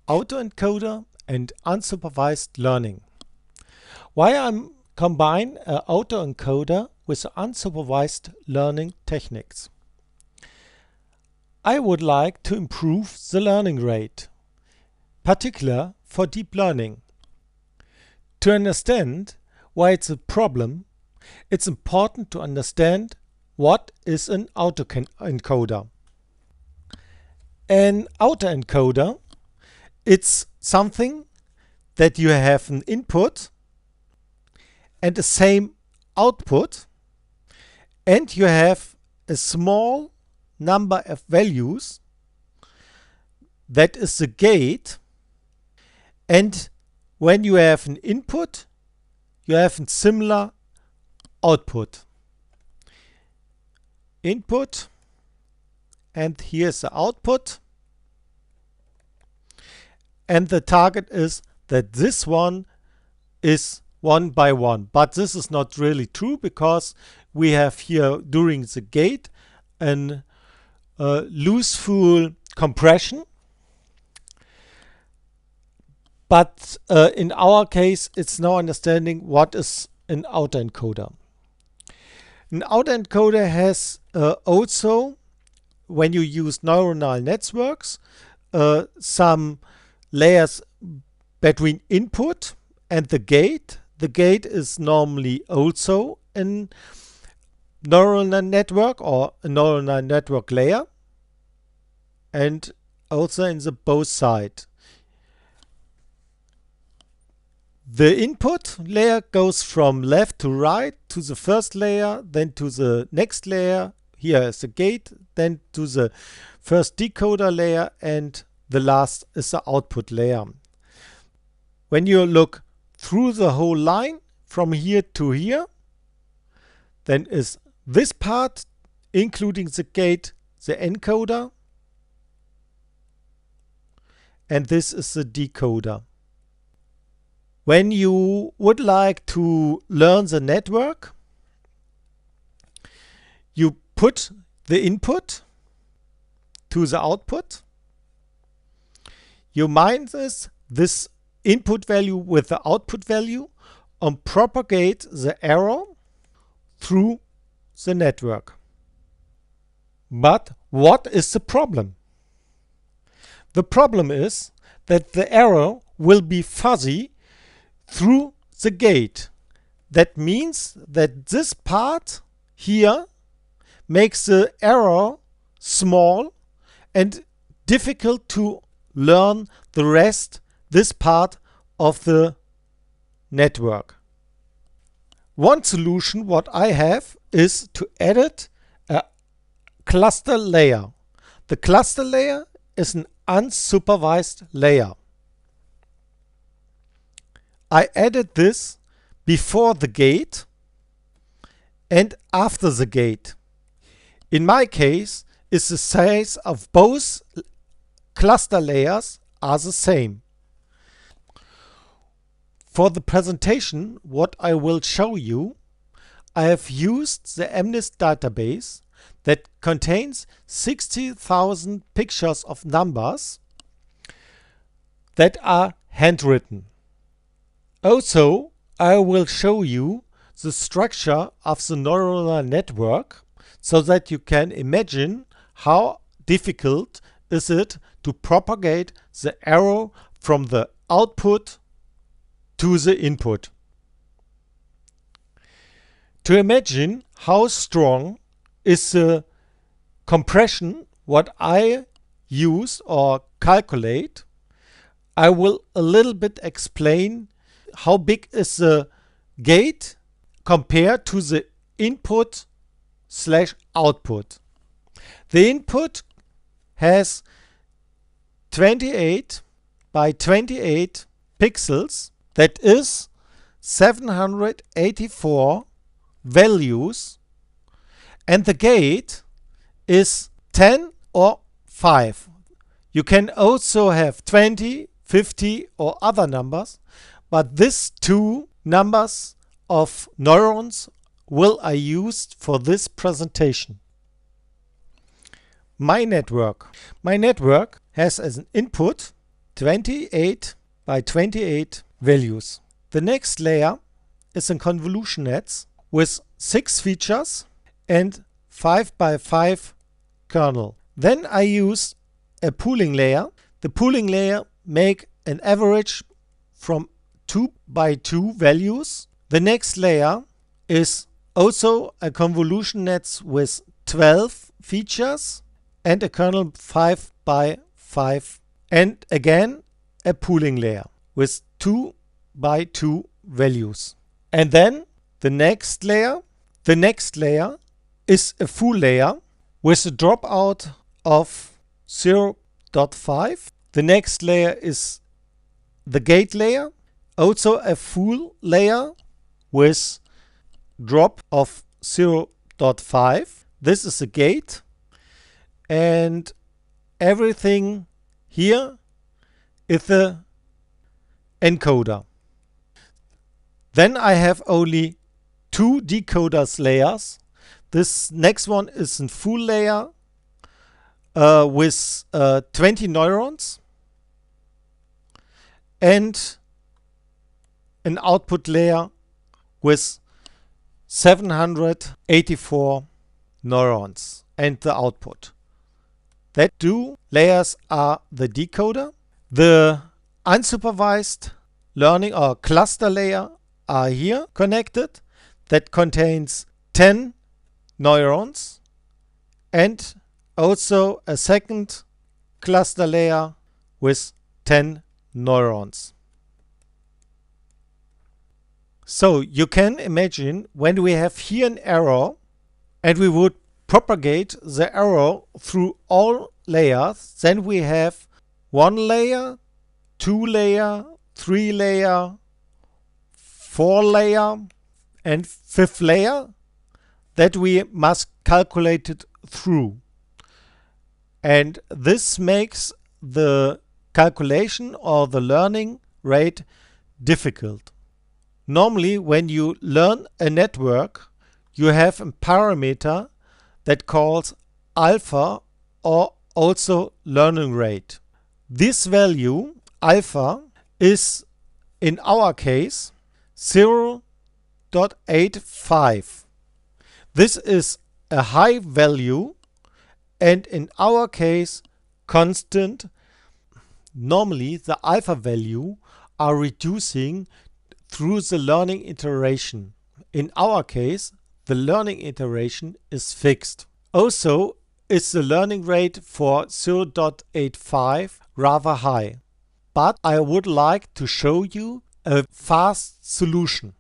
Autoencoder and unsupervised learning. Why I'm combine autoencoder with unsupervised learning techniques. I would like to improve the learning rate, particularly for deep learning. To understand why it's a problem, it's important to understand what is an autoencoder. An autoencoder, it's something that you have an input and the same output, and you have a small number of values that is the gate, and when you have an input you have a similar output. Input, and here's the output, and the target is that this one is 1 by 1, but this is not really true because we have here during the gate an looseful compression, but in our case it's now understanding what is an autoencoder. An autoencoder has also, when you use neuronal networks, some layers between input and the gate. The gate is normally also a neuronal network or a neuronal network layer, and also in the both sides. The input layer goes from left to right to the first layer, then to the next layer. Here is the gate, then to the first decoder layer, and the last is the output layer. When you look through the whole line from here to here, then is this part, including the gate, the encoder, and this is the decoder. When you would like to learn the network, you put the input to the output. You minus this input value with the output value and propagate the error through the network. But what is the problem? The problem is that the error will be fuzzy through the gate. That means that this part here makes the error small and difficult to learn the rest, this part of the network. One solution what I have is to edit a cluster layer. The cluster layer is an unsupervised layer. I added this before the gate and after the gate. In my case, is the size of both cluster layers are the same. For the presentation, what I will show you, I have used the MNIST database that contains 60,000 pictures of numbers that are handwritten. Also, I will show you the structure of the neuronal network so that you can imagine how difficult is it to propagate the error from the output to the input. To imagine how strong is the compression what I use or calculate, I will a little bit explain how big is the gate compared to the input slash output. The input has 28 by 28 pixels, that is 784 values, and the gate is 10 or 5. You can also have 20, 50 or other numbers, but these two numbers of neurons will I use for this presentation. My network has as an input 28 by 28 values. The next layer is a convolution nets with 6 features and 5 by 5 kernel. Then I use a pooling layer. The pooling layer make an average from 2 by 2 values. The next layer is also a convolution nets with 12 features and a kernel 5 by 5, and again a pooling layer with 2 by 2 values. And then the next layer is a full layer with a dropout of 0.5. The next layer is the gate layer, also a full layer with drop of 0.5. This is a gate, and everything here is the encoder. Then I have only 2 decoders layers. This next one is a full layer with 20 neurons and an output layer with 784 neurons and the output. That 2 layers are the decoder. The unsupervised learning or cluster layer are here connected. That contains 10 neurons and also a second cluster layer with 10 neurons. So you can imagine when we have here an arrow and we would propagate the arrow through all layers, then we have 1 layer, 2 layer, 3 layer, 4 layer and 5th layer that we must calculate it through. And this makes the calculation or the learning rate difficult. Normally, when you learn a network, you have a parameter that calls alpha or also learning rate. This value, alpha, is in our case 0.85. This is a high value and in our case constant. Normally the alpha value are reducing through the learning iteration. In our case, the learning iteration is fixed. Also, is the learning rate for 0.85 rather high. But I would like to show you a fast solution.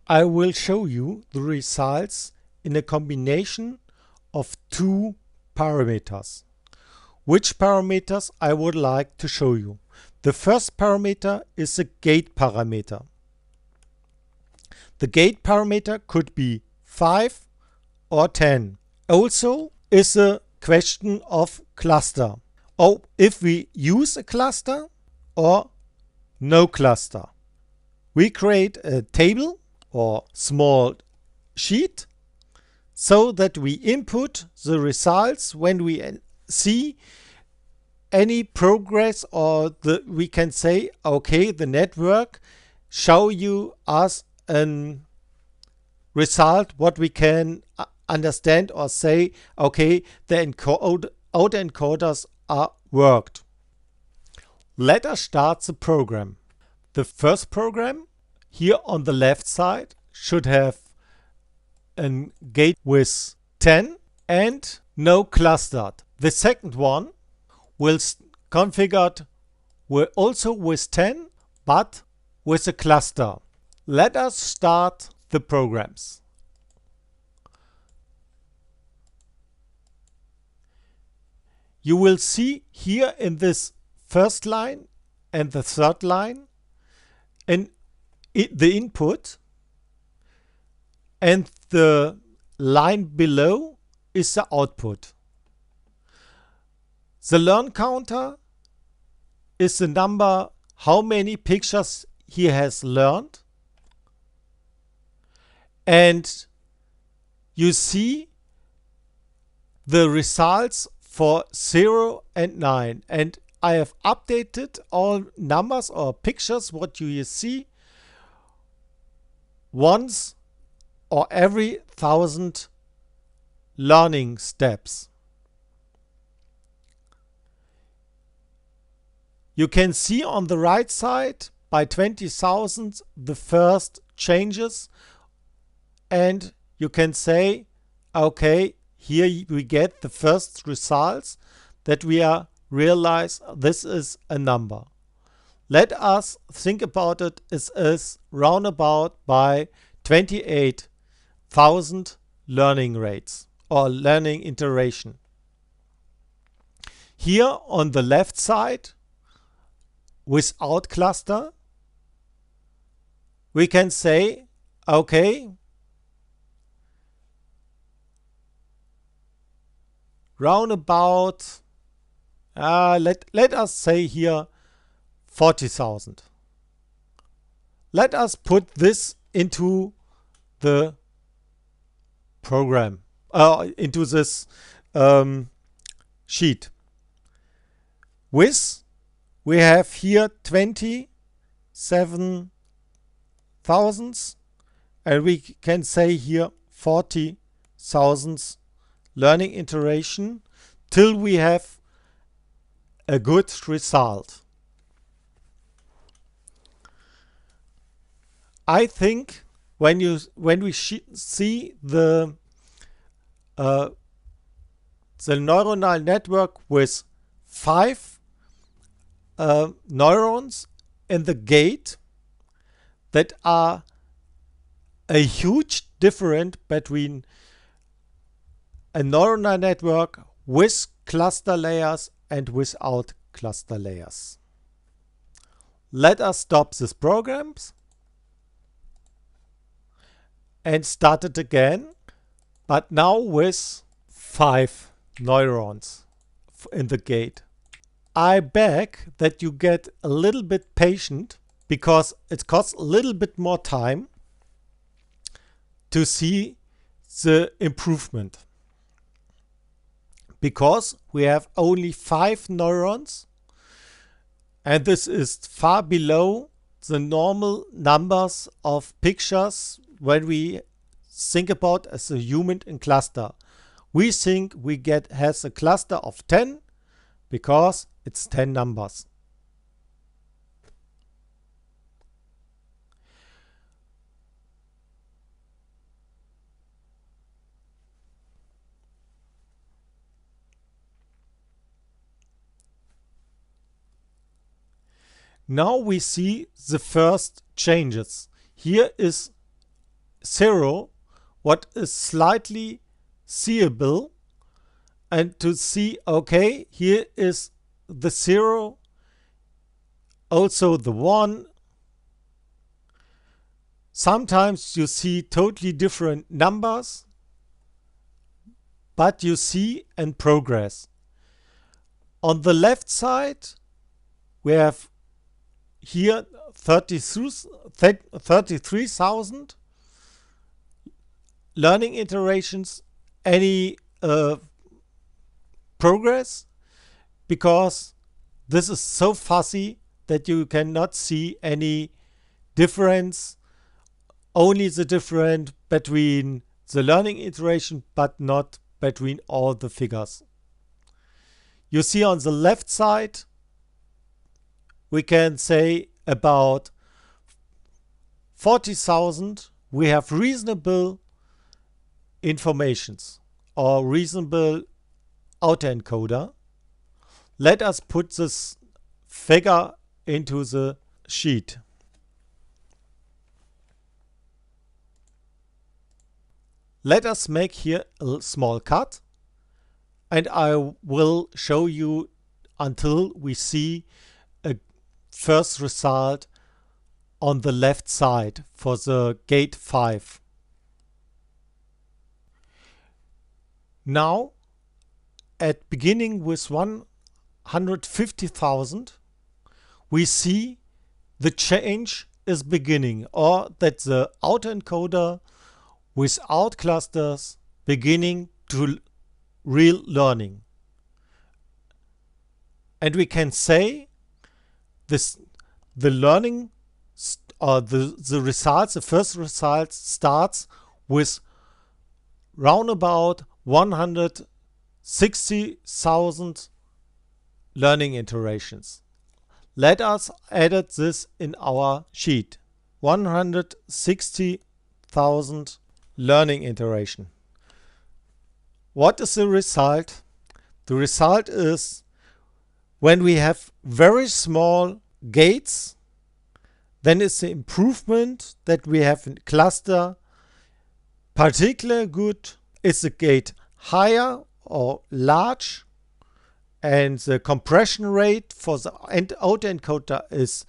I will show you the results in a combination of 2 parameters. Which parameters I would like to show you? The first parameter is a gate parameter. The gate parameter could be 5 or 10. Also is a question of cluster. Or if we use a cluster or no cluster. We create a table or small sheet so that we input the results when we see any progress, or we can say, okay, the network show you us a result what we can understand or say, okay, the autoencoders are worked. Let us start the program. The first program here on the left side should have a gate with 10 and no clustered. The second one will configured also with 10 but with a cluster. Let us start the programs. You will see here in this first line and the third line the input, and the line below is the output. The learn counter is the number how many pictures he has learned, and you see the results for 0 and 9, and I have updated all numbers or pictures what you see once or every 1,000 learning steps. You can see on the right side by 20,000 the first changes, and you can say, okay, here we get the first results that we are realize this is a number. Let us think about it as roundabout by 28,000 learning rates or learning iteration. Here on the left side, without cluster, we can say, okay, roundabout, let us say here 40,000. Let us put this into the program, into this sheet. We have here 27,000, and we can say here 40,000 learning iteration till we have a good result. I think when we see the neuronal network with 5 neurons in the gate, that are a huge difference between a neuronal network with cluster layers and without cluster layers. Let us stop this program and start it again, but now with 5 neurons in the gate. I beg that you get a little bit patient, because it costs a little bit more time to see the improvement. Because we have only 5 neurons, and this is far below the normal numbers of pictures when we think about as a human in cluster. We think we has a cluster of 10 because it's 10 numbers. Now we see the first changes. Here is 0, what is slightly seeable, and to see, okay, here is the 0, also the 1. Sometimes you see totally different numbers, but you see in progress. On the left side, we have here 33,000 learning iterations. Any progress, because this is so fuzzy that you cannot see any difference, only the difference between the learning iteration, but not between all the figures. You see on the left side, we can say about 40,000 we have reasonable informations or reasonable autoencoder. Let us put this figure into the sheet. Let us make here a small cut, and I will show you until we see a first result on the left side for the gate 5. Now, at beginning with 150,000, we see the change is beginning, or that the autoencoder without clusters beginning to real learning. And we can say this, the learning or the results, the first result starts with roundabout 160,000 learning iterations. Let us edit this in our sheet. 160,000 learning iteration. What is the result? The result is when we have very small gates, then it's the improvement that we have in cluster. Particularly good is the gate higher or large, and the compression rate for the autoencoder is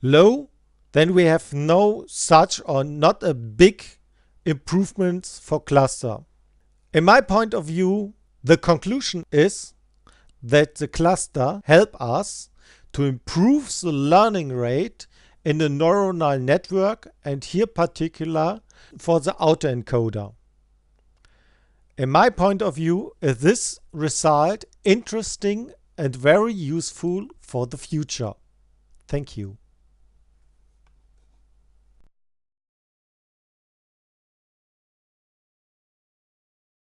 low. Then we have no such or not a big improvements for cluster. In my point of view, the conclusion is that the cluster help us to improve the learning rate in the neuronal network, and here particular for the autoencoder. In my point of view, is this result interesting and very useful for the future. Thank you.